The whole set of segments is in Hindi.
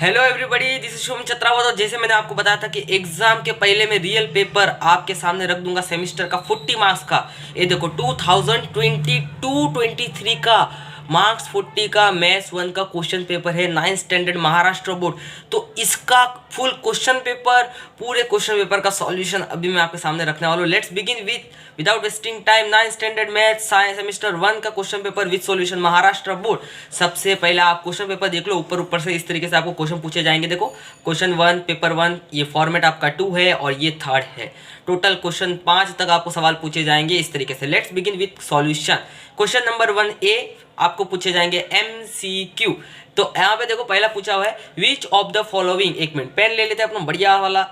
Hello everybody, this is Shubham Chatrawat. और जैसे मैंने आपको बताया था कि एग्जाम के पहले मैं रियल पेपर आपके सामने रख दूंगा सेमेस्टर का 40 मार्क्स का। ये देखो 2022-23 का मार्क्स 40 का मैथ्स 1 का क्वेश्चन पेपर है, 9th स्टैंडर्ड महाराष्ट्र बोर्ड। तो इसका फुल क्वेश्चन पेपर, पूरे क्वेश्चन पेपर का सॉल्यूशन अभी मैं आपके सामने रखने वाला हूँ। Let's begin without wasting time 9th standard maths science semester 1 का question paper with solution Maharashtra board. सबसे पहले आप क्वेश्चन पेपर देख लो, ऊपर से इस तरीके से आपको क्वेश्चन पूछे जाएंगे। देखो क्वेश्चन 1 पेपर 1, ये फॉर्मेट आपका 2 है और ये 3rd है। टोटल क्वेश्चन 5 तक आपको सवाल पूछे जाएंगे इस तरीके से। Let's begin with solution. Question number 1A आपको पूछे जाएंगे MCQ। तो यहाँ पे देखो पहला पूछा हुआ है विच ऑफ द फॉलोइंग, एक मिनट पेन ले लेते हैं अपना बढ़िया वाला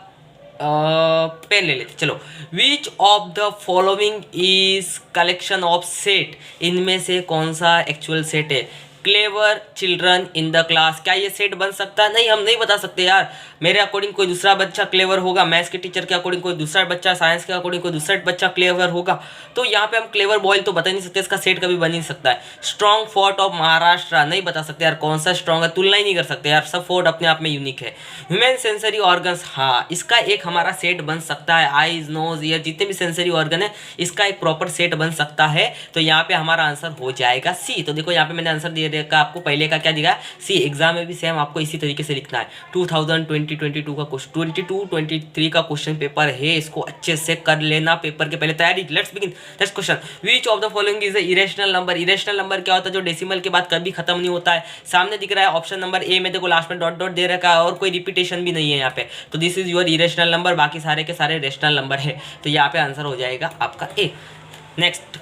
पेन ले लेते चलो। Which of the following is collection of set, इनमें से कौन सा एक्चुअल सेट है। Clever children in the class, क्या ये सेट बन सकता है? नहीं, हम नहीं बता सकते यार। मेरे अकॉर्डिंग कोई दूसरा बच्चा क्लेवर होगा, मैथ्स के टीचर के अकॉर्डिंग कोई दूसरा बच्चा, साइंस के अकॉर्डिंग कोई दूसरा बच्चा क्लेवर होगा। तो यहाँ पे हम क्लेवर बॉय तो बता नहीं सकते, इसका सेट कभी बन नहीं सकता है। स्ट्रॉन्ग फोर्ट ऑफ महाराष्ट्र, नहीं बता सकते यार कौन सा स्ट्रॉन्ग है, तुलना ही नहीं कर सकते यार, सब फोर्ट अपने आप में यूनिक है। ह्यूमन सेंसरी ऑर्गन्स, हाँ इसका एक हमारा सेट बन सकता है। आईज नोज ईयर जितने भी सेंसरी ऑर्गन है इसका एक प्रॉपर सेट बन सकता है। तो यहाँ पे हमारा आंसर हो जाएगा सी। तो देखो यहाँ पे मैंने आंसर दे देखा आपको, पहले का क्या दिखा सी। एग्जाम में भी सेम आपको इसी तरीके से लिखना है। 2022 का क्वेश्चन 22-23 का क्वेश्चन पेपर है, इसको अच्छे से कर लेना पेपर के पहले तैयारी। Let's begin next question. Which of the following is irrational number. Irrational number क्या होता है? जो डेसिमल के बाद कभी खत्म नहीं होता है। सामने दिख रहा है ऑप्शन नंबर ए में, देखो लास्ट में डॉट डॉट दे रखा है और कोई रिपीटेशन भी नहीं है यहाँ पे। तो this is your irrational number, बाकी सारे के सारे रेशनल नंबर है। तो यहाँ पे आंसर हो जाएगा आपका A. Next,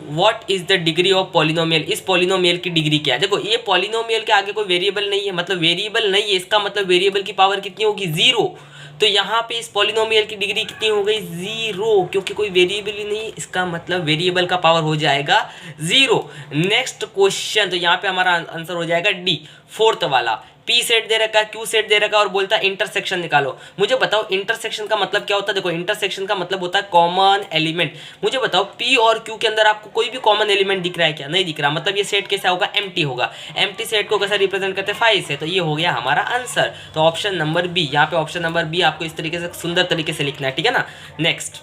what is the degree of polynomial, इस पॉलिनोमियल की डिग्री क्या है। देखो ये पॉलिनोमियल के आगे कोई वेरिएबल नहीं है, मतलब वेरिएबल नहीं है, इसका मतलब वेरिएबल की पावर कितनी होगी? 0। तो यहाँ पे इस पॉलिनोमियल की डिग्री कितनी हो गई? 0, क्योंकि कोई वेरिएबल ही नहीं, इसका मतलब वेरिएबल का पावर हो जाएगा 0। नेक्स्ट क्वेश्चन, तो यहाँ पे हमारा आंसर हो जाएगा डी, 4th वाला। पी सेट दे रखा है, क्यू सेट दे रखा है और बोलता है इंटरसेक्शन निकालो। मुझे बताओ इंटरसेक्शन का मतलब क्या होता है? देखो इंटरसेक्शन का मतलब होता है कॉमन एलिमेंट। मुझे बताओ पी और क्यू के अंदर आपको कोई भी कॉमन एलिमेंट दिख रहा है क्या? नहीं दिख रहा, मतलब ये सेट कैसा होगा? एम्प्टी होगा। एम्प्टी सेट को कैसे रिप्रेजेंट करते हैं? 5 से। तो ये हो गया हमारा आंसर। तो ऑप्शन नंबर बी, यहाँ पे ऑप्शन नंबर बी आपको इस तरीके से सुंदर तरीके से लिखना है, ठीक है ना। नेक्स्ट,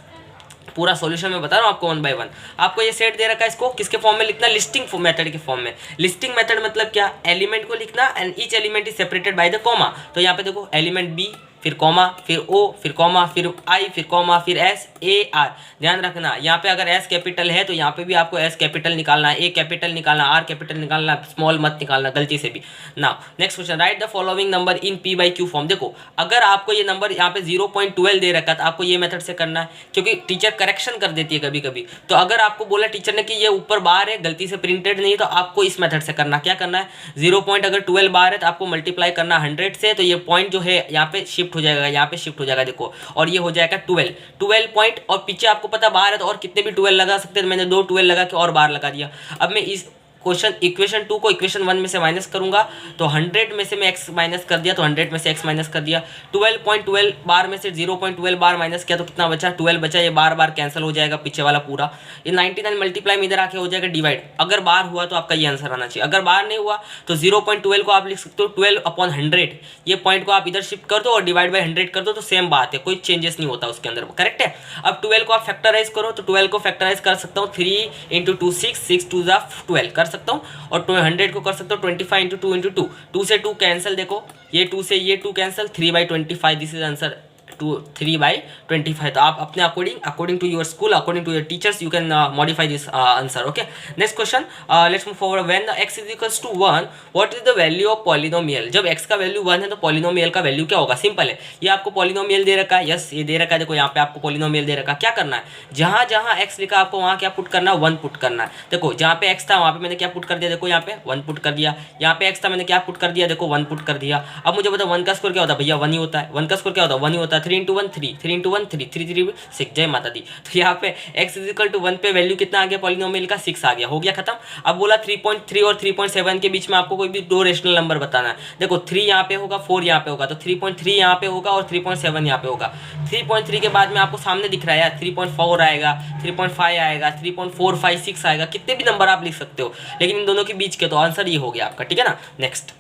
पूरा सॉल्यूशन मैं बता रहा हूँ आपको 1 by 1। आपको ये सेट दे रखा है, इसको किसके फॉर्म में लिखना? लिस्टिंग मेथड के फॉर्म में। लिस्टिंग मेथड मतलब क्या? एलिमेंट को लिखना and each element is separated by the comma. तो यहाँ पे देखो एलिमेंट बी, फिर कॉमा, फिर ओ, फिर कॉमा, फिर आई, फिर कॉमा, फिर एस, ए, आर। ध्यान रखना यहाँ पे अगर एस कैपिटल है तो यहाँ पे भी आपको एस कैपिटल निकालना है, ए कैपिटल निकालना, आर कैपिटल निकालना, स्मॉल मत निकालना गलती से भी। Now next question, right the following number in P by Q form. देखो अगर आपको ये नंबर यहाँ पे 0.12 दे रखा है तो आपको ये मेथड से करना है, क्योंकि टीचर करेक्शन कर देती है कभी कभी। तो अगर आपको बोला टीचर ने कि ये ऊपर बार है, गलती से प्रिंटेड नहीं, तो आपको इस मेथड से करना। क्या करना है? 0.12 बार है तो आपको मल्टीप्लाई करना 100 से, तो ये पॉइंट जो है यहाँ पे शिफ्ट हो जाएगा, यहाँ पे शिफ्ट हो जाएगा देखो, और ये हो जाएगा 12 पॉइंट। और पीछे आपको पता बार है तो और कितने भी 12 लगा सकते हैं, मैंने 2 12 लगा के और बार लगा दिया। अब मैं इस क्वेश्चन इक्वेशन 2 को इक्वेशन 1 में से माइनस करूंगा, तो 100 में से मैं x माइनस कर दिया, तो 100 में से x माइनस कर दिया। 12.12 बार में से 0.12 बार माइनस किया तो कितना बचा? 12 बचा। ये बार बार कैंसिल हो जाएगा पीछे वाला पूरा। ये 99 मल्टीप्लाई में इधर आके हो जाएगा डिवाइड। अगर बार हुआ तो आपका ये आंसर आना चाहिए, अगर बार नहीं हुआ तो 0.12 को आप लिख सकते हो 12/100। ये पॉइंट को आप इधर शिफ्ट कर दो और डिवाइड बाई 100 कर दो, तो सेम बात है, कोई चेंजेस नहीं होता उसके अंदर, करेक्ट है। अब 12 को आप फैक्टराइज करो, तो 12 को फैक्टराइज कर सकता हूँ 3 × 2 6, 6 2 12 कर सकता हूँ, और 100 को कर सकता हूँ 25 × 2 × 2, 2 से 2 कैंसिल, देखो ये 2 से ये 2 कैंसिल, 3/25, दिस इज आंसर 3/25। तो आप अपने according to your school, according to your teachers, you can modify this answer. Okay, next question, let's move forward. When the x is 1, what is the value of polynomial. जब x का वैल्यू 1 है तो पॉलिनोमियल का वैल्यू क्या होगा? सिंपल है, ये आपको पॉलिनोमियल दे रखा है, यस ये दे रखा है, देखो यहाँ पे आपको पॉलिनोमियल दे रखा है। क्या करना है? जहाँ जहाँ x लिखा आपको वहाँ क्या पुट करना है? 1 पुट करना है। देखो जहाँ पे x था वहाँ पे मैंने क्या पुट कर दिया? देखो यहाँ पे 1 पुट कर दिया। यहाँ पे x था, मैंने क्या पुट कर दिया? देखो 1 पुट कर दिया। अब मुझे बताओ 1 का स्क्वायर क्या होता है? भैया 1 ही होता है। 1 का स्क्वायर क्या होता है? 1 ही होता है। 3 × 1 3, 3 × 1 3, 3 3 6, जय माता दी। तो यहाँ पे x = 1 पे वैल्यू कितना आ गया? पॉलिनोमियल का 6 आ गया, हो गया खत्म। अब बोला 3.3 और 3.7 के बीच में आपको कोई भी 2 रेशनल नंबर बताना है। देखो 3 यहाँ पे होगा, 4 यहाँ पे होगा, तो 3.3 यहाँ पे होगा और 3.7 यहाँ पे होगा। 3.3 के बाद में आपको सामने दिख रहा है यार 3.4 आएगा, 3.5 आएगा, 3.456 आएगा, कितने भी नंबर आप लिख सकते हो, लेकिन इन दोनों के बीच के, तो आंसर ये हो गया आपका, ठीक है ना। नेक्स्ट,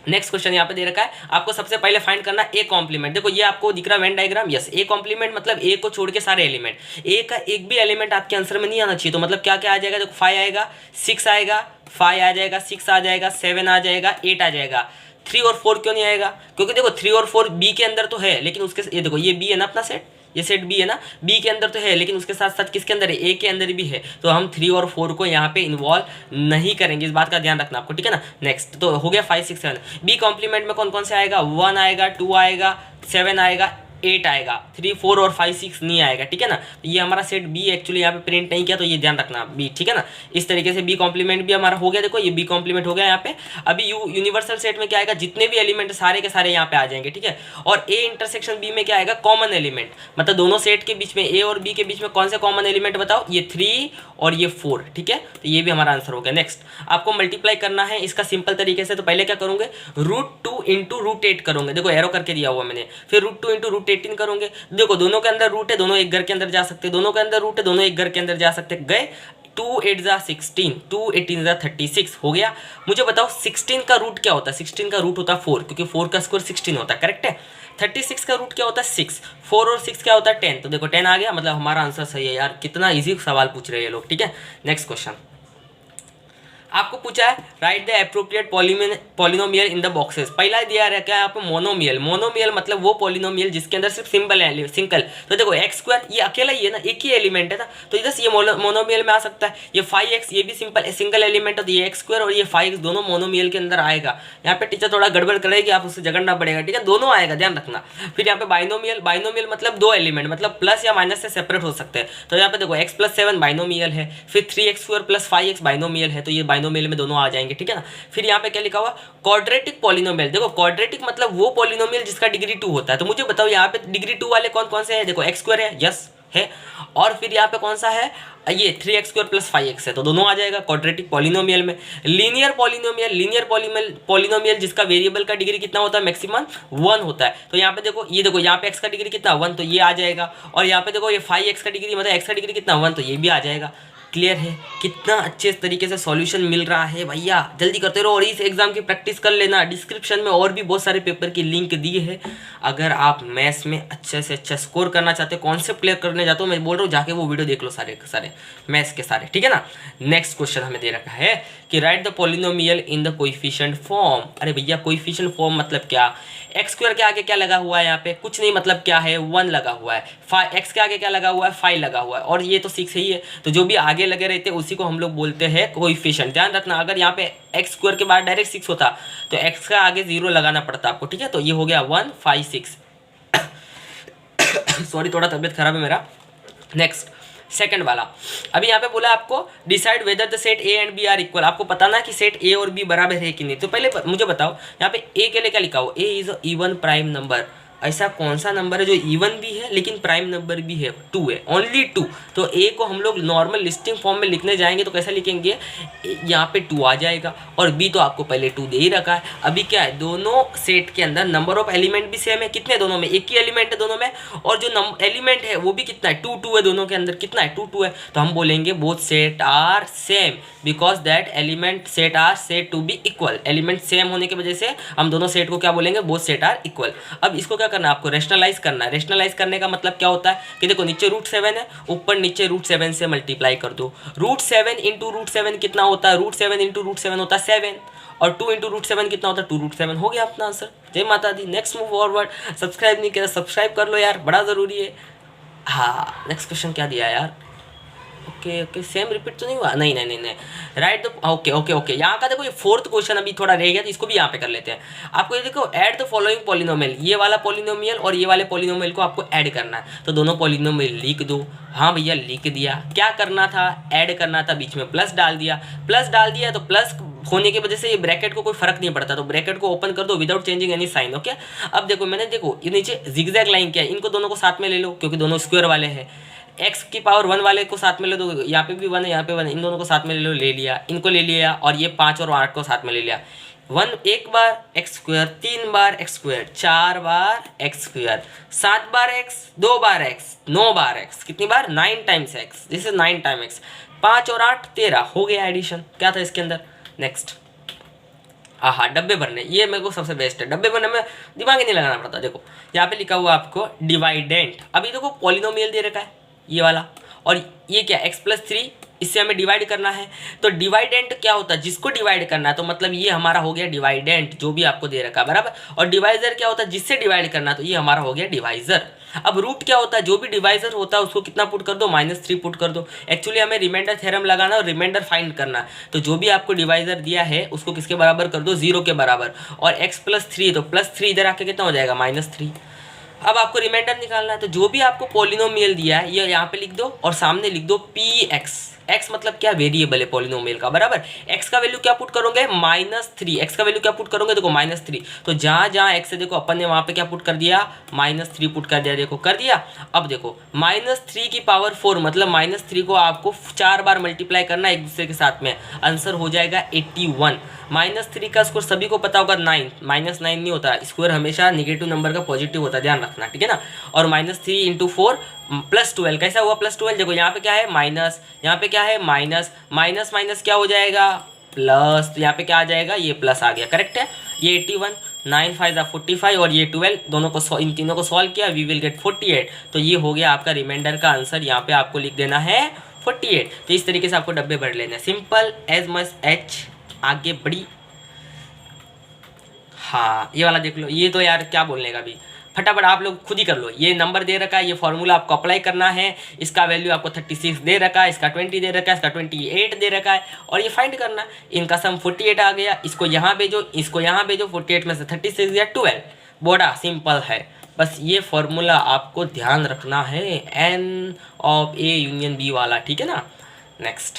नेक्स्ट क्वेश्चन यहाँ पे दे रखा है, आपको सबसे पहले फाइंड करना ए कॉम्प्लीमेंट। देखो ये आपको दिख रहा है Venn diagram, yes A complement मतलब ए को छोड़ के सारे एलिमेंट, ए का एक भी एलिमेंट आपके आंसर में नहीं आना चाहिए। तो मतलब क्या क्या आ जाएगा, देखो 5 आएगा, 6 आएगा, 5 आ जाएगा, 6 आ जाएगा, 7 आ जाएगा, 8 आ जाएगा। 3 और 4 क्यों नहीं आएगा, क्योंकि देखो 3 और 4 बी के अंदर तो है, लेकिन उसके ये देखो ये बी है ना अपना सेट, ये सेट बी है ना, बी के अंदर तो है, लेकिन उसके साथ साथ किसके अंदर है, ए के अंदर भी है। तो हम 3 और 4 को यहाँ पे इन्वॉल्व नहीं करेंगे, इस बात का ध्यान रखना आपको, ठीक है ना। नेक्स्ट तो हो गया 5 6 7। बी कॉम्प्लीमेंट में कौन कौन से आएगा, 1 आएगा, 2 आएगा, 7 आएगा, 8 आएगा, 3 4 और 5 6 नहीं आएगा, ठीक है ना। तो ये हमारा सेट बी एक्चुअली यहाँ पे प्रिंट नहीं किया, तो ये ध्यान रखना बी, ठीक है ना। इस तरीके से बी कॉम्प्लीमेंट भी हमारा हो गया, देखो ये बी कॉम्प्लीमेंट हो गया यहाँ पे। अभी यूनिवर्सल सेट में क्या आएगा, जितने भी एलिमेंट सारे के सारे यहाँ पे आ जाएंगे, ठीक है। और ए इंटरसेक्शन बी में क्या आएगा, कॉमन एलिमेंट, मतलब दोनों सेट के बीच में ए और बी के बीच में कौन से कॉमन एलिमेंट बताओ, ये 3 और ये 4, ठीक है। तो ये भी हमारा आंसर हो गया। नेक्स्ट आपको मल्टीप्लाई करना है इसका सिंपल तरीके से, तो पहले क्या करोगे, √2 इंटू √8 करोगे, देखो एरो करके दिया हुआ मैंने, फिर √2 इंटू √18 करोगे। देखो दोनों के अंदर रूट है, दोनों एक घर के अंदर जा सकते हैं, दोनों के अंदर रूट है, दोनों एक घर के अंदर जा सकते हैं, गए 2 8 जा 16, 2 18 जा 36 हो गया। मुझे बताओ 16 का रूट क्या होता है, 16 का रूट होता है 4, क्योंकि 4 का स्क्वायर 16 होता है, करेक्ट है। 36 का रूट क्या होता है 6, 4 और 6 क्या होता है 10, तो देखो 10 आ गया, मतलब हमारा आंसर सही है यार। कितना ईजी सवाल पूछ रहे हैं ये लोग, ठीक है। नेक्स्ट क्वेश्चन आपको पूछा है, right the appropriate polynomial in the boxes. पहला दिया है क्या है आपको, मोनोमियल। मोनोमियल मतलब वो पॉलिनोमियल जिसके अंदर सिर्फ सिंपल है, सिंगल। तो देखो x² ये अकेला ही है ना, एक ही एलिमेंट है ना, तो इधर ये मोनोमियल में आ सकता है। ये 5x ये भी सिंगल एलिमेंट है, तो ये x² और ये 5x दोनों मोनोमियल के अंदर आएगा। यहाँ पे टीचर थोड़ा गड़बड़ करेगी, आप उससे झगड़ना पड़ेगा, ठीक है, दोनों आएगा, ध्यान रखना। फिर यहाँ पे बाइनोमियल, बाइनोमियल मतलब 2 एलिमेंट, मतलब प्लस या माइनस से सेपरेट हो सकते हैं। तो यहाँ पे देखो x + 7 बाइनोमियल है, फिर 3x² + 5x बाइनोमियल है, तो ये बाइनोमियल में दोनों आ जाएंगे, ठीक है ना। फिर यहाँ पे क्या लिखा हुआ, क्वाड्रेटिक पॉलिनोमियल। देखो क्वाड्रेटिक मतलब वो पॉलिनोमियल जिसका डिग्री 2 होता है। तो मुझे बताओ यहाँ पे डिग्री 2 वाले कौन कौन से हैं, देखो x² है, यस है, और फिर यहाँ पे कौन सा है, ये 3x² + 5x है, तो दोनों आ जाएगा क्वाड्रेटिक पॉलिनोमियल में। लीनियर पॉलिनोमियल, लीनियर पॉलिनोमियल जिसका वेरिएबल का डिग्री कितना होता है, मैक्सिमम 1 होता है। तो यहाँ पे देखो ये देखो यहाँ पे x का डिग्री कितना 1, तो ये आ जाएगा। और यहाँ पे देखो ये 5x का डिग्री मतलब x का डिग्री कितना 1, तो ये भी आ जाएगा। क्लियर है, कितना अच्छे तरीके से सॉल्यूशन मिल रहा है भैया, जल्दी करते रहो और इस एग्जाम की प्रैक्टिस कर लेना। डिस्क्रिप्शन में और भी बहुत सारे पेपर की लिंक दी है। अगर आप मैथ्स में अच्छे से अच्छा स्कोर करना चाहते हो, कॉन्सेप्ट क्लियर करने जाते हो, मैं बोल रहा हूँ जाके वो वीडियो देख लो सारे सारे मैथ्स के सारे, ठीक है ना। नेक्स्ट क्वेश्चन हमें दे रखा है कि right the polynomial in the coefficient form. अरे भैया कोएफिशिएंट फॉर्म मतलब क्या, x² के आगे क्या लगा हुआ है, यहाँ पे कुछ नहीं, मतलब क्या है 1 लगा हुआ है, x के आगे क्या लगा हुआ है 5 लगा हुआ है, और ये तो 6 ही है, तो जो भी आगे लगे रहते हैं उसी को हम लोग बोलते हैं कोएफिशिएंट। ध्यान रखना, अगर यहाँ पे x² के बाद डायरेक्ट 6 होता तो x का आगे 0 लगाना पड़ता आपको, ठीक है। तो ये हो गया 1 5 6 सॉरी थोड़ा तबीयत खराब है मेरा। नेक्स्ट सेकंड वाला, अभी यहाँ पे बोला आपको decide whether the set A and B are equal. आपको पता ना कि सेट ए और बी बराबर है कि नहीं। तो पहले मुझे बताओ यहाँ पे ए के लिए क्या लिखा हो, A is a even prime number. ऐसा कौन सा नंबर है जो इवन भी है लेकिन प्राइम नंबर भी है, 2 है, ओनली 2। तो ए को हम लोग नॉर्मल लिस्टिंग फॉर्म में लिखने जाएंगे तो कैसा लिखेंगे, यहाँ पे 2 आ जाएगा, और बी तो आपको पहले 2 दे ही रखा है। अभी क्या है, दोनों सेट के अंदर नंबर ऑफ एलिमेंट भी सेम है, कितने दोनों में, एक ही एलिमेंट है दोनों में, और जो एलिमेंट है वो भी कितना है 2 2 है, दोनों के अंदर कितना है 2 2 है। तो हम बोलेंगे both set are same because that element set are set to be equal. Element same होने की वजह से हम दोनों सेट को क्या बोलेंगे, बोथ सेट आर इक्वल। अब इसको क्या करना है, आपको रेशनलाइज करना है। रेशनलाइज करने का मतलब क्या होता है कि देखो नीचे √7 है, ऊपर नीचे √7 से मल्टीप्लाई कर दो। √7 इंटू √7 कितना होता है, √7 इंटू √7 होता है 7, और 2 इंटू √7 कितना होता है 2 √7। हो गया अपना आंसर। जय माता दी। Next move forward. सब्सक्राइब नहीं किया सब्सक्राइब कर लो यार, बड़ा ज़रूरी है। हाँ नेक्स्ट क्वेश्चन क्या दिया यार, ओके ओके सेम रिपीट तो नहीं हुआ, नहीं नहीं नहीं नहीं राइट। तो ओके ओके ओके यहाँ का देखो ये 4th क्वेश्चन अभी थोड़ा रह गया, तो इसको भी यहाँ पे कर लेते हैं। आपको ये देखो ऐड द फॉलोइंग पॉलिनोमियल, ये वाला पॉलिनोमियल और ये वाले पॉलिनोमियल को आपको ऐड करना है। तो दोनों पॉलिनोमियल लिख दो। हाँ भैया लिख दिया। क्या करना था, ऐड करना था, बीच में प्लस डाल दिया। प्लस डाल दिया तो प्लस होने की वजह से ये ब्रैकेट को कोई फर्क नहीं पड़ता, तो ब्रैकेट को ओपन कर दो without changing any sign. Okay अब देखो मैंने देखो ये नीचे जिगजैग लाइन क्या है, इनको दोनों को साथ में ले लो क्योंकि दोनों स्क्वायर वाले हैं। x की पावर 1 वाले को साथ में ले दो, यहाँ पे भी 1 है यहाँ पे 1 है, इन दोनों को साथ में ले लो, ले लिया, इनको ले लिया, और ये 5 और 8 को साथ में ले लिया। 1 एक बार x², 3 बार x², 4 बार x², 7 बार x, 2 बार x, 9 बार x, कितनी बार 9 times x, this is 9 time x। 5 और 8 13 हो गया एडिशन, क्या था इसके अंदर। नेक्स्ट हाँ, डब्बे भरने, ये मेरे को सबसे बेस्ट है। डब्बे भरने में दिमाग ही नहीं लगाना पड़ता। देखो यहाँ पे लिखा हुआ आपको डिवाइडेंट, अभी देखो पॉलिनोमियल दे रखा है ये वाला, और ये क्या x+3, इससे हमें डिवाइड करना है। तो डिवाइडेंट क्या होता है, जिसको डिवाइड करना है, तो मतलब ये हमारा हो गया डिवाइडेंट, जो भी आपको दे रखा है बराबर। और डिवाइजर क्या होता है, जिससे डिवाइड करना है, तो ये हमारा हो गया डिवाइजर। अब रूट क्या होता है, जो भी डिवाइजर होता है उसको कितना पुट कर दो, -3 पुट कर दो। एक्चुअली हमें रिमाइंडर थ्योरम लगाना और रिमाइंडर फाइंड करना है। तो जो भी आपको डिवाइजर दिया है उसको किसके बराबर कर दो, 0 के बराबर। और x+3, तो +3 इधर आके कितना हो जाएगा, -3। अब आपको रिमाइंडर निकालना है, तो जो भी आपको पॉलिनोमियल दिया है ये यहाँ पे लिख दो और सामने लिख दो px। x मतलब क्या, वेरिएबल है पॉलिनोमियल का बराबर। x का वैल्यू क्या पुट करोगे, -3। x का वैल्यू क्या पुट करोगे, देखो -3। तो जहाँ जहाँ x है देखो अपन ने वहाँ पे क्या पुट कर दिया, -3 पुट कर दिया। देखो कर दिया। अब देखो -3 की पावर 4 मतलब -3 को आपको 4 बार मल्टीप्लाई करना है एक दूसरे के साथ में, आंसर हो जाएगा 81। -3 का स्क्वायर सभी को पता होगा 9, -9 नहीं होता, स्क्वायर हमेशा निगेटिव नंबर का पॉजिटिव होता है, ध्यान रखना, ठीक है ना। और -3 × 4 +12, कैसा हुआ +12, देखो यहाँ पे क्या है माइनस, यहाँ पे क्या है माइनस, माइनस माइनस क्या हो जाएगा प्लस, तो यहाँ पे क्या आ जाएगा, ये प्लस आ गया, करेक्ट है। ये 81, 9 5 45 और ये 12, दोनों को इन तीनों को सॉल्व किया, वी विल गेट 48। तो ये हो गया आपका रिमाइंडर का आंसर, यहाँ पे आपको लिख देना है 48। तो इस तरीके से आपको डब्बे भर लेना है, सिंपल एज मच एच। आगे बढ़ी, हाँ ये वाला देख लो, ये तो यार क्या बोलने का, अभी फटाफट आप लोग खुद ही कर लो। ये नंबर दे रखा है, ये फॉर्मूला आपको अप्लाई करना है, इसका वैल्यू आपको 36 दे रखा है, इसका 20 दे रखा है, इसका 28 दे रखा है, और ये फाइंड करना है। इनका सम 48 आ गया, इसको यहाँ भेजो, इसको यहाँ भेजो, 48 में से 36 या 12, बड़ा सिंपल है। बस ये फॉर्मूला आपको ध्यान रखना है, N of A union B वाला, ठीक है ना। नेक्स्ट,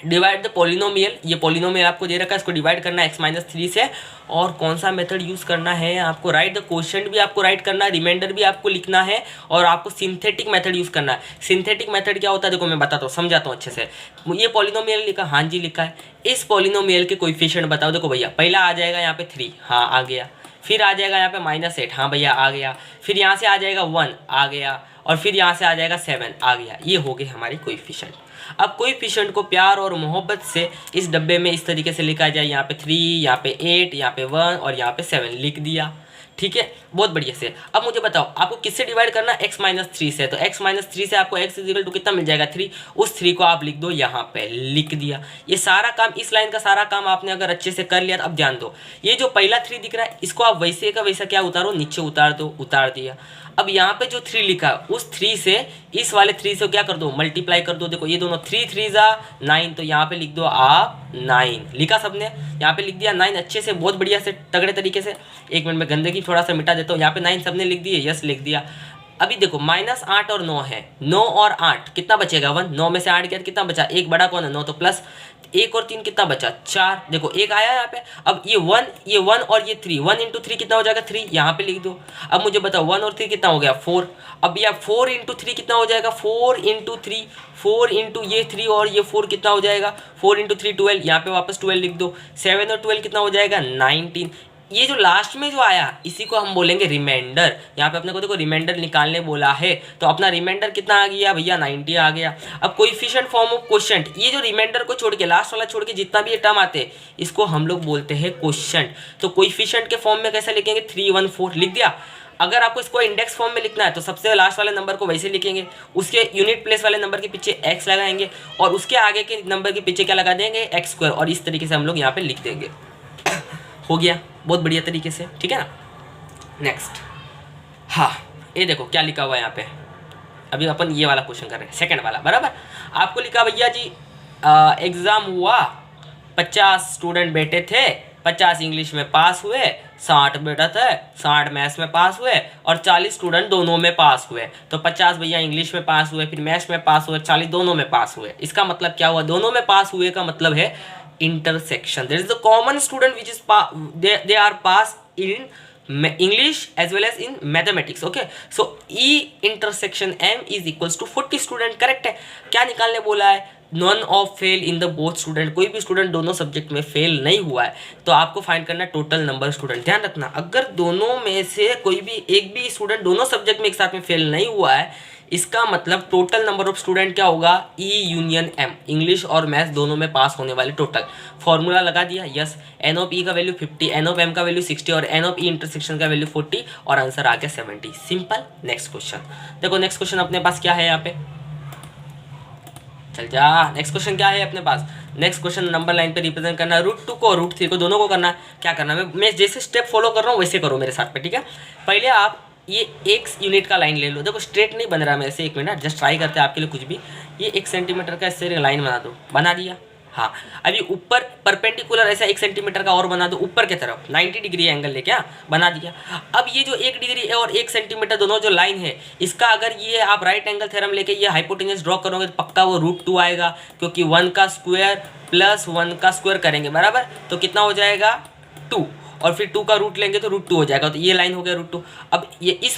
डिवाइड द पॉलिनोमियल, ये पॉलिनोमियल आपको दे रखा है, इसको डिवाइड करना है x-3 से। और कौन सा मेथड यूज़ करना है आपको, राइट द क्वोशिएंट भी आपको राइट करना है, रिमाइंडर भी आपको लिखना है, और आपको सिंथेटिक मेथड यूज़ करना है। सिंथेटिक मेथड क्या होता है, देखो मैं बताता हूँ, समझाता हूँ अच्छे से। ये पॉलिनोमियल लिखा, हाँ जी लिखा है। इस पॉलिनोमियल के कोएफिशिएंट बताओ, देखो भैया पहला आ जाएगा यहाँ पे 3, हाँ आ गया। फिर आ जाएगा यहाँ पे -8, हाँ भैया आ गया। फिर यहाँ से आ जाएगा 1, आ गया। और फिर यहाँ से आ जाएगा 7, आ गया। ये हो गए हमारे कोएफिशिएंट। अब कोएफिशिएंट को प्यार और मोहब्बत से इस डब्बे में इस तरीके से लिखा जाए, यहाँ पे 3, यहाँ पे 8, यहाँ पे 1 और यहाँ पे 7 लिख दिया, ठीक है, बहुत बढ़िया से। अब मुझे बताओ आपको किससे डिवाइड करना है, x-3 से। तो x-3 से आपको x = कितना मिल जाएगा, 3। उस 3 को आप लिख दो, यहाँ पे लिख दिया। ये सारा काम, इस लाइन का सारा काम आपने अगर अच्छे से कर लिया तो अब ध्यान दो, ये जो पहला 3 दिख रहा है इसको आप वैसे का वैसा क्या उतारो, नीचे उतार दो, उतार दिया। अब यहाँ पे जो 3 लिखा है उस 3 से इस वाले 3 से क्या कर दो, मल्टीप्लाई कर दो। देखो ये दोनों 3 3 जा 9, तो यहाँ पे लिख दो आप 9, लिखा सबने, यहाँ पे लिख दिया 9 अच्छे से, बहुत बढ़िया से, तगड़े तरीके से। एक मिनट में गंदगी थोड़ा सा मिटा देता हूँ। यहाँ पे 9 सबने लिख दिए, यस लिख दिया। अभी देखो -8 और 9 है, 9 और 8 कितना बचेगा, 1। 9 में से 8 गया कितना बचा, एक बड़ा कौन है, 9, तो प्लस 1 और 3 कितना बचा, 4। देखो एक आया यहाँ पे। अब ये 1 और ये 3, 1 × 3 कितना हो जाएगा, 3, यहाँ पे लिख दो। अब मुझे बताओ 1 और 3 कितना हो गया, 4। अब यह 4 × 3 कितना हो जाएगा, 4 × 3, 4 × ये 3 और ये 4 कितना हो जाएगा, 4 × 3 12, यहाँ पे वापस 12 लिख दो। 7 और 12 कितना हो जाएगा, 19। ये जो लास्ट में जो आया इसी को हम बोलेंगे रिमाइंडर। यहाँ पे अपने को देखो रिमाइंडर निकालने बोला है, तो अपना रिमाइंडर कितना आ गया भैया, 90 आ गया। अब कोएफिशिएंट फॉर्म ऑफ क्वोशिएंट, ये जो रिमाइंडर को छोड़ के, लास्ट वाला छोड़ के जितना भी ये टर्म आते हैं इसको हम लोग बोलते हैं क्वोशिएंट। तो कोएफिशिएंट के फॉर्म में कैसे लिखेंगे, 3 1 4 लिख दिया। अगर आपको इसको इंडेक्स फॉर्म में लिखना है तो सबसे लास्ट वाले नंबर को वैसे लिखेंगे, उसके यूनिट प्लेस वाले नंबर के पीछे x लगाएंगे और उसके आगे के नंबर के पीछे क्या लगा देंगे, x², और इस तरीके से हम लोग यहाँ पे लिख देंगे। हो गया बहुत बढ़िया तरीके से, ठीक है ना। नेक्स्ट, हाँ ये देखो क्या लिखा हुआ है यहाँ पे। अभी अपन ये वाला क्वेश्चन कर रहे हैं, सेकंड वाला बराबर। आपको लिखा भैया जी एग्ज़ाम हुआ, 50 स्टूडेंट बैठे थे, 50 इंग्लिश में पास हुए, 60 बैठा था, 60 मैथ्स में पास हुए और 40 स्टूडेंट दोनों में पास हुए। तो 50 भैया इंग्लिश में पास हुए, फिर मैथ्स में पास हुए, 40 दोनों में पास हुए। इसका मतलब क्या हुआ, दोनों में पास हुए का मतलब है intersection. There is a common student which is they are pass in English as well as in mathematics. Okay, so E intersection M is equals to 40 student. Correct है। क्या निकालने बोला है, none of fail in the both student, कोई भी स्टूडेंट दोनों सब्जेक्ट में फेल नहीं हुआ है। तो आपको फाइंड करना है टोटल नंबर स्टूडेंट। ध्यान रखना, अगर दोनों में से कोई भी एक भी स्टूडेंट दोनों सब्जेक्ट में एक साथ में फेल नहीं हुआ है इसका मतलब टोटल नंबर ऑफ स्टूडेंट क्या होगा, ई यूनियन एम, इंग्लिश और मैथ्स दोनों में पास होने वाले टोटल। फॉर्मूला लगा दिया, यस। एन ऑफ ई का वैल्यू 50, एन ऑफ एम का वैल्यू 60 और एन ऑफ ई इंटरसेक्शन का वैल्यू 40 और आंसर आ गया 70। सिंपल। नेक्स्ट क्वेश्चन देखो, नेक्स्ट क्वेश्चन अपने पास क्या है यहाँ पे, चल जा। नेक्स्ट क्वेश्चन क्या है अपने पास, नेक्स्ट क्वेश्चन नंबर लाइन पे रिप्रेजेंट करना है √2 को और √3 को, दोनों को करना है। क्या करना है, मैं जैसे स्टेप फॉलो कर रहा हूँ वैसे करो मेरे साथ पे, ठीक है। पहले आप ये एक यूनिट का लाइन ले लो, देखो स्ट्रेट नहीं बन रहा मेरे से, 1 मिनट जस्ट ट्राई करते हैं आपके लिए कुछ भी। ये 1 सेंटीमीटर का इससे लाइन बना दो, बना दिया, हाँ। अभी ऊपर परपेंडिकुलर ऐसा 1 सेंटीमीटर का और बना दो ऊपर की तरफ, 90 डिग्री एंगल लेके, बना दिया। अब ये जो 1 डिग्री और 1 सेंटीमीटर दोनों जो लाइन है, इसका अगर ये आप राइट एंगल थ्योरम लेके ये हाइपोटेन्यूज ड्रॉ करोगे तो पक्का वो √2 आएगा, क्योंकि 1 का स्क्वायर प्लस 1 का स्क्वायर करेंगे बराबर, तो कितना हो जाएगा 2, और फिर 2 का रूट लेंगे तो √2 हो जाएगा, तो ये लाइन हो गया √2। अब ये इस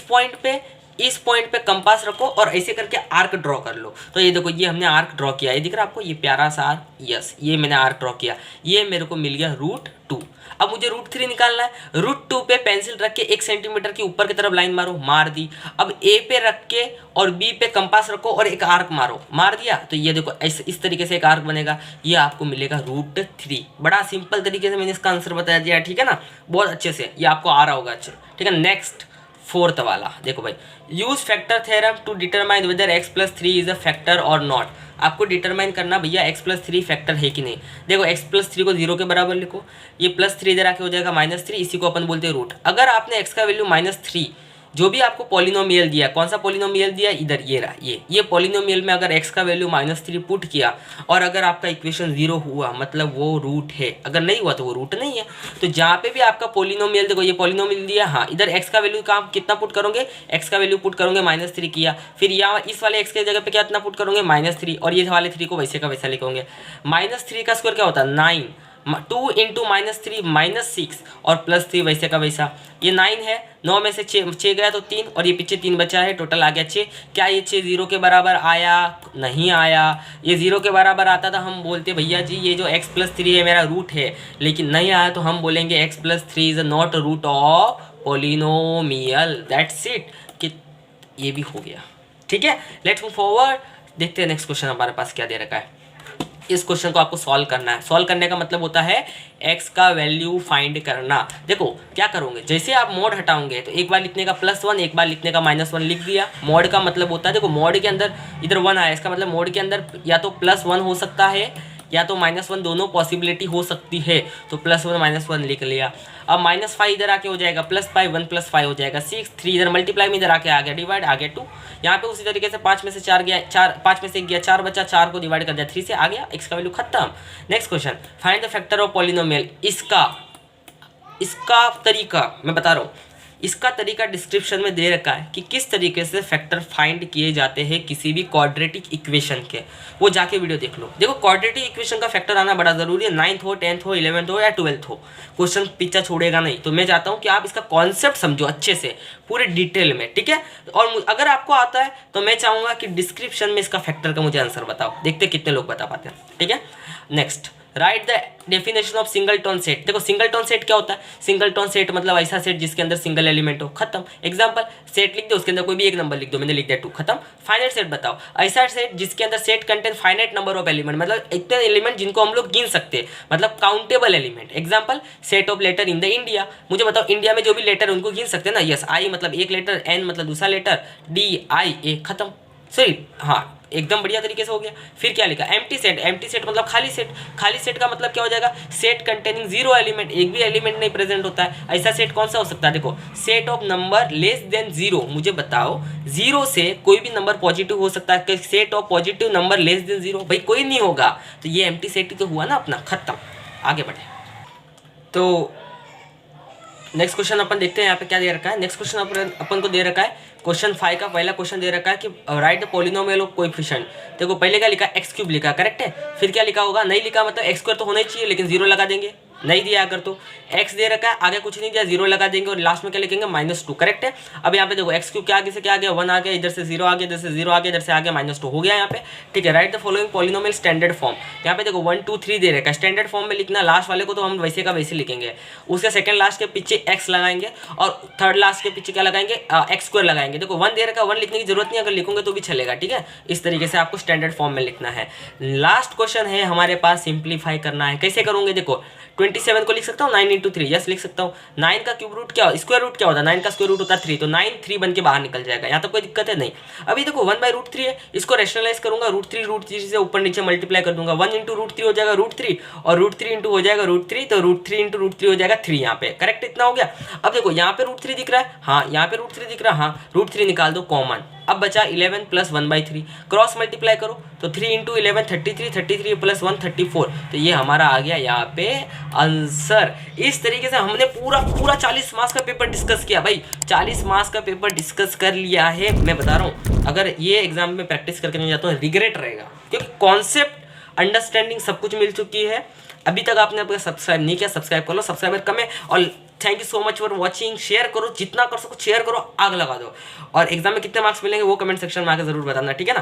पॉइंट पे कंपास रखो और ऐसे करके आर्क ड्रॉ कर लो। तो ये देखो, ये हमने आर्क ड्रॉ किया, ये दिख रहा है आपको, ये प्यारा सा आर्क, यस, ये मैंने आर्क ड्रॉ किया, ये मेरे को मिल गया √2। अब मुझे √3 निकालना है, √2 पे पेंसिल रख के 1 सेंटीमीटर की ऊपर की तरफ लाइन मारो, मार दी। अब ए पे रख के और बी पे कंपास रखो और एक आर्क मारो, मार दिया। तो ये देखो इस तरीके से एक आर्क बनेगा, ये आपको मिलेगा √3। बड़ा सिंपल तरीके से मैंने इसका आंसर बताया दिया, ठीक है ना, बहुत अच्छे से, ये आपको आ रहा होगा अच्छे, ठीक है। नेक्स्ट 4th वाला देखो भाई, use factor theorem to determine whether x+3 is a factor और नॉट। आपको डिटरमाइन करना भैया x+3 फैक्टर है कि नहीं। देखो x+3 को 0 के बराबर लिखो, ये +3 इधर आके हो जाएगा -3, इसी को अपन बोलते हैं रूट। अगर आपने x का वैल्यू -3, जो भी आपको पॉलिनोमियल दिया, कौन सा पॉलिनोमियल दिया, इधर ये रहा, ये पॉलिनोमियल में अगर x का वैल्यू -3 पुट किया और अगर आपका इक्वेशन 0 हुआ, मतलब वो रूट है, अगर नहीं हुआ तो वो रूट नहीं है। तो जहाँ पे भी आपका पॉलिनोमियल, देखो ये पॉलिनोमियल दिया, हाँ, इधर x का वैल्यू कितना पुट करोगे, x का वैल्यू पुट करोगे -3 किया, फिर यहाँ इस वाले x के जगह पे कितना पुट करोगे -3, और ये वाले 3 को वैसे का वैसा लिखोगे। -3 का स्क्वायर क्या होता है 9, 2 × -3 -6 और +3 वैसे का वैसा, ये 9 है, 9 में से 6 गया तो 3 और ये पीछे 3 बचा है, टोटल आ गया 6। क्या ये 6 0 के बराबर आया, नहीं आया। ये 0 के बराबर आता था हम बोलते भैया जी ये जो x+3 है मेरा रूट है, लेकिन नहीं आया तो हम बोलेंगे x+3 is not root of polynomial, that's it, कि ये भी हो गया, ठीक है। लेट्स मूव फॉरवर्ड, देखते हैं नेक्स्ट क्वेश्चन हमारे पास क्या दे रखा है। इस क्वेश्चन को आपको सॉल्व करना है। सॉल्व करने का मतलब होता है x का वैल्यू फाइंड करना। देखो क्या करोगे, जैसे आप मॉड हटाओगे तो एक बार लिखने का +1, एक बार लिखने का -1 लिख दिया। मॉड का मतलब होता है, देखो मॉड के अंदर इधर 1 आया, इसका मतलब मॉड के अंदर या तो +1 हो सकता है या तो -1, दोनों पॉसिबिलिटी हो सकती है। तो +1 -1 लिख लिया। अब -5 इधर आके हो जाएगा +5, 1 + 5 हो जाएगा 6, 3 इधर मल्टीप्लाई में इधर आके आ गया डिवाइड, आ गया 2। यहाँ पे उसी तरीके से 5 में से 4 गया, 5 में से 1 गया, 4 बचा, 4 को डिवाइड कर दिया 3 से, आ गया x का वैल्यू खत्म। Next question, find the factor of polynomial. इसका तरीका मैं बता रहा हूँ, इसका तरीका डिस्क्रिप्शन में दे रखा है कि किस तरीके से फैक्टर फाइंड किए जाते हैं किसी भी क्वाड्रेटिक इक्वेशन के, वो जाके वीडियो देख लो। देखो क्वाड्रेटिक इक्वेशन का फैक्टर आना बड़ा ज़रूरी है, 9th हो, 10th हो, 11th हो या 12th हो, क्वेश्चन पीछा छोड़ेगा नहीं। तो मैं चाहता हूँ कि आप इसका कॉन्सेप्ट समझो अच्छे से, पूरे डिटेल में, ठीक है। और अगर आपको आता है तो मैं चाहूँगा कि डिस्क्रिप्शन में इसका फैक्टर का मुझे आंसर बताओ, देखते कितने लोग बता पाते हैं, ठीक है। Next, right the definition of singleton set. देखो सिंगलटन सेट क्या होता है, सिंगलटन सेट मतलब ऐसा सेट जिसके अंदर सिंगल एलिमेंट हो, खत्म। एग्जांपल, सेट लिख दो, उसके अंदर कोई भी एक नंबर लिख दो, मैंने लिख दिया 2, खत्म। फाइनाइट सेट बताओ, ऐसा सेट जिसके अंदर set contain finite number of element, मतलब इतने एलिमेंट जिनको हम लोग गिन सकते हैं, मतलब countable element. Example, set of letter in the India, मुझे बताओ इंडिया में जो भी लेटर उनको गिन सकते हैं ना, यस, आई मतलब एक लेटर, एन मतलब दूसरा लेटर, डी आई ए, खत्म। सही, हाँ एकदम बढ़िया तरीके से हो गया। फिर क्या लिखा, एम्प्टी सेट। एम्प्टी सेट मतलब खाली सेट। खाली सेट का मतलब क्या हो जाएगा, सेट कंटेनिंग 0 एलिमेंट, एक भी एलिमेंट नहीं प्रेजेंट होता है। ऐसा सेट कौन सा हो सकता है, देखो set of number less than 0। मुझे बताओ 0 से कोई भी नंबर पॉजिटिव हो सकता है, set of positive number less than 0, भाई कोई नहीं होगा। तो ये एम्प्टी सेट ही तो हुआ ना अपना, खत्म। आगे बढ़े तो नेक्स्ट क्वेश्चन अपन देखते हैं यहाँ पे क्या दे रखा है। नेक्स्ट क्वेश्चन अपन को दे रखा है क्वेश्चन 5 का पहला क्वेश्चन दे रखा है कि right the polynomial of coefficient. देखो पहले क्या लिखा, x³ लिखा, करेक्ट है। फिर क्या लिखा होगा, नहीं लिखा मतलब x² तो होना ही चाहिए, लेकिन 0 लगा देंगे। नहीं दिया अगर तो x दे रखा है, आगे कुछ नहीं दिया, 0 लगा देंगे और लास्ट में क्या लिखेंगे -2, करेक्ट है। अब यहाँ पे देखो x क्यूब क्या आगे से क्या आ गया 1 आ गया, इधर से 0 आ गया, इधर से 0 आ गया, इधर से आ गया -2 हो गया यहाँ पे, ठीक है। Right the following polynomial standard form, यहाँ पे देखो 1 2 3 दे रखा है, स्टैंडर्ड फॉर्म में लिखना, लास्ट वाले को तो हम वैसे का वैसे लिखेंगे, उसके सेकंड लास्ट के पीछे x लगाएंगे और थर्ड लास्ट के पीछे क्या लगाएंगे x² लगाएंगे। देखो 1 दे रखा है, 1 लिखने की जरूरत नहीं, अगर लिखोगे तो भी चलेगा, ठीक है। इस तरीके से आपको स्टैंडर्ड फॉर्म में लिखना है। लास्ट क्वेश्चन है हमारे पास, सिंप्लीफाई करना है। कैसे करोगे देखो 27 को लिख सकता हूँ 9 × 3, यस लिख सकता हूँ। 9 का क्यूब रूट क्या, स्क्वायर रूट क्या होता है, 9 का स्क्वायर रूट होता है 3, तो 9 3 बन के बाहर निकल जाएगा, यहाँ तक कोई दिक्कत है नहीं। अभी देखो 1/√3 है, इसको रैशनलाइज करूंगा, √3 से ऊपर नीचे मल्टीप्लाई कर दूंगा, 1 × √3 हो जाएगा √3 और √3 × हो जाएगा √3, तो √3 × √3 हो जाएगा 3 यहाँ पे, करेक्ट। इतना हो गया। अब देखो यहाँ पे √3 दिख रहा है, हाँ यहाँ पे √3 दिख रहा है, हाँ √3 निकाल दो कॉमन। अब बचा 11 + 1/3, क्रॉस मल्टीप्लाई करो तो 3 × 11 33, 33 + 1 34, तो ये हमारा आ गया यहाँ पे आंसर। इस तरीके से हमने पूरा 40 मार्क्स का पेपर डिस्कस किया भाई, 40 मार्क्स का पेपर डिस्कस कर लिया है। मैं बता रहा हूँ अगर ये एग्जाम में प्रैक्टिस करके नहीं जाता हूँ रिग्रेट रहेगा, क्योंकि कॉन्सेप्ट अंडरस्टैंडिंग सब कुछ मिल चुकी है। अभी तक आपने अपना सब्सक्राइब नहीं किया, सब्सक्राइब कर लो, सब्सक्राइबर कम है। और thank you so much for watching. Share करो, जितना कर सको शेयर करो, आग लगा दो। और एग्जाम में कितने मार्क्स मिलेंगे वो कमेंट सेक्शन में आकर जरूर बताना, ठीक है ना।